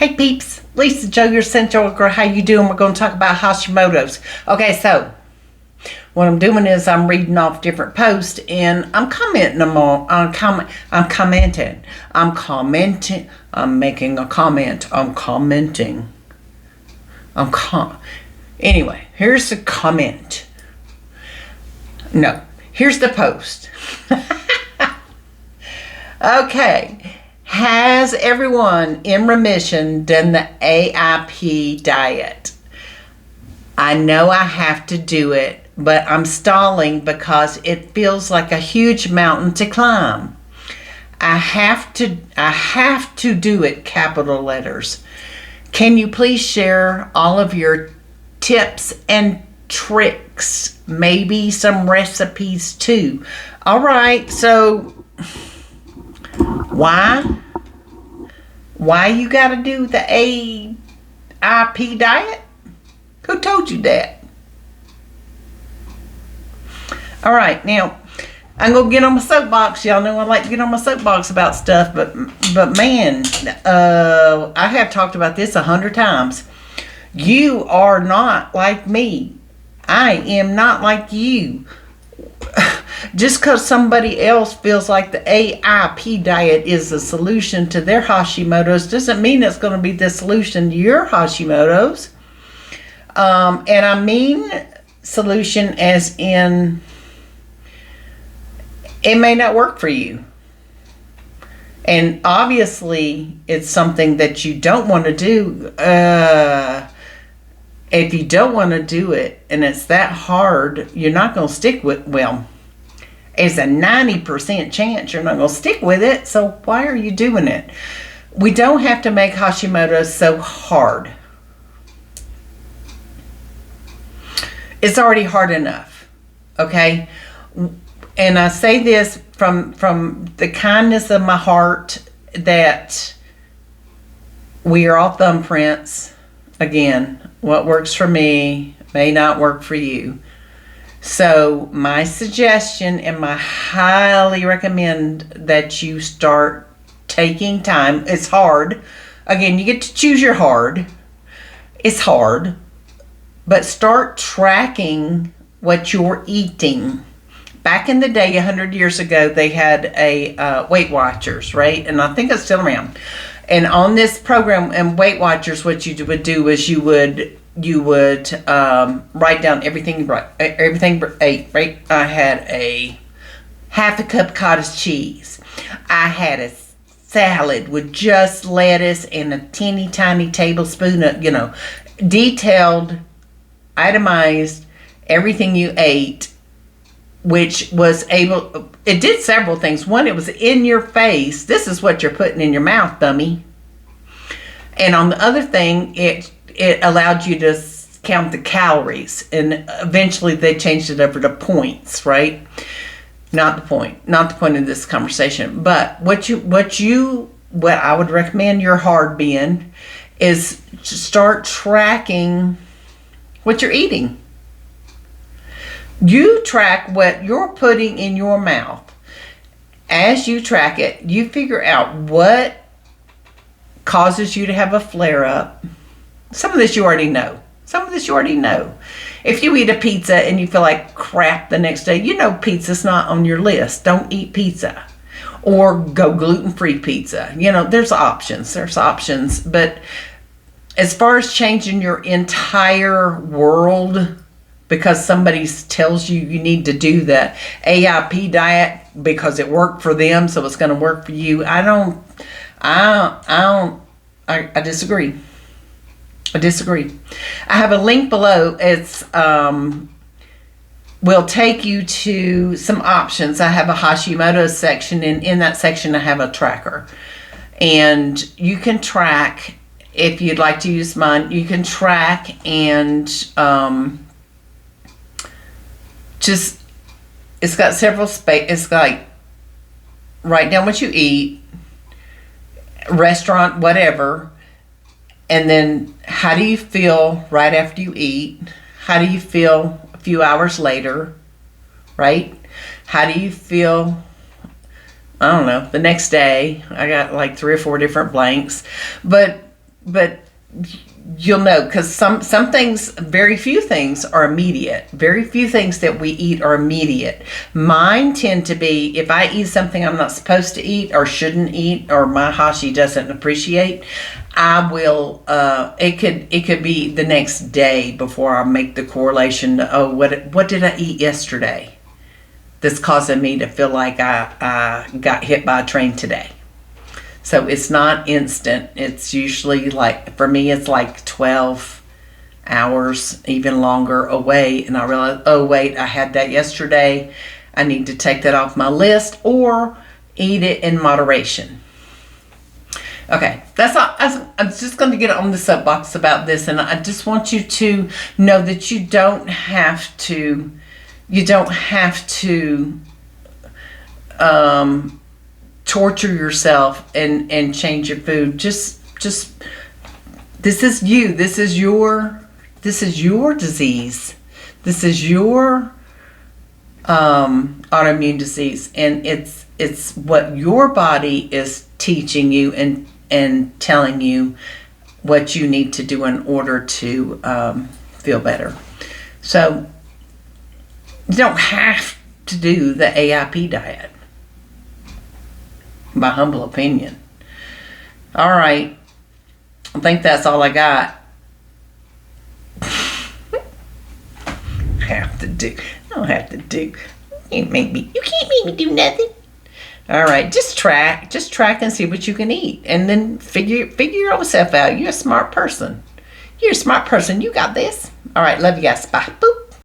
Hey peeps, Lisa Joe, your Central Girl. How you doing? We're going to talk about Hashimoto's. Okay, so what I'm doing is I'm reading off different posts and I'm commenting them all. I'm commenting. I'm making a comment. Anyway, here's the comment. No, here's the post. Okay. Has everyone in remission done the AIP diet? I know I have to do it, but I'm stalling because it feels like a huge mountain to climb. I have to do it, capital letters. Can you please share all of your tips and tricks? Maybe some recipes too. All right, so why you gotta do the AIP diet? Who told you that? All right, now I'm gonna get on my soapbox. Y'all know I like to get on my soapbox about stuff, but man, I have talked about this 100 times. You are not like me. I am not like you. Just because somebody else feels like the AIP diet is the solution to their Hashimoto's doesn't mean it's going to be the solution to your Hashimoto's. And I mean solution as in it may not work for you. And obviously it's something that you don't want to do. If you don't want to do it and it's that hard, you're not going to stick with, well, it's a 90% chance you're not going to stick with it, so why are you doing it? We don't have to make Hashimoto's so hard. It's already hard enough, okay? And I say this from the kindness of my heart that we are all thumbprints. Again, what works for me may not work for you. So my suggestion and my highly recommend that you start taking time. It's hard. Again, you get to choose your hard. It's hard. But start tracking what you're eating. Back in the day, 100 years ago, they had a Weight Watchers, right? And I think it's still around. And on this program and Weight Watchers, what you would do is you would write down everything you ate, right? I had a half a cup cottage cheese. I had a salad with just lettuce and a teeny tiny tablespoon of, detailed, itemized everything you ate, which was it did several things. One, it was in your face. This is what you're putting in your mouth, dummy. And on the other thing, it allowed you to count the calories, and eventually they changed it over to points, right? Not the point of this conversation. But what I would recommend your hard being is to start tracking what you're eating. You track what you're putting in your mouth. As you track it, you figure out what causes you to have a flare-up. Some of this you already know. If you eat a pizza and you feel like crap the next day, pizza's not on your list. Don't eat pizza. Or go gluten-free pizza. There's options. But as far as changing your entire world because somebody tells you need to do the AIP diet because it worked for them, so it's going to work for you, I disagree. I have a link below. It's will take you to some options. I have a Hashimoto section, and in that section I have a tracker. And you can track, if you'd like to use mine, you can track and it's got several it's like write down what you eat, restaurant, whatever, and then how do you feel right after you eat? How do you feel a few hours later, right? How do you feel, I don't know, the next day? I got like 3 or 4 different blanks. But but you'll know, because some things, very few things are immediate. Very few things that we eat are immediate. Mine tend to be, if I eat something I'm not supposed to eat or shouldn't eat, or my Hashi doesn't appreciate, I will, it could be the next day before I make the correlation to, oh, what did I eat yesterday that's causing me to feel like I got hit by a train today. So it's not instant. It's usually, like, for me, it's like 12 hours, even longer away. And I realize, oh, wait, I had that yesterday. I need to take that off my list, or eat it in moderation. Okay, that's all. I'm just going to get on the soapbox about this. And I just want you to know that you don't have to torture yourself and change your food. Just this is you. This is your disease. This is your autoimmune disease, and it's what your body is teaching you and telling you what you need to do in order to feel better. So you don't have to do the AIP diet. My humble opinion. All right. I think that's all I got. I don't have to do. You can't make me do nothing. All right. Just track and see what you can eat. And then figure your own self out. You're a smart person. You got this. All right. Love you guys. Bye. Boop.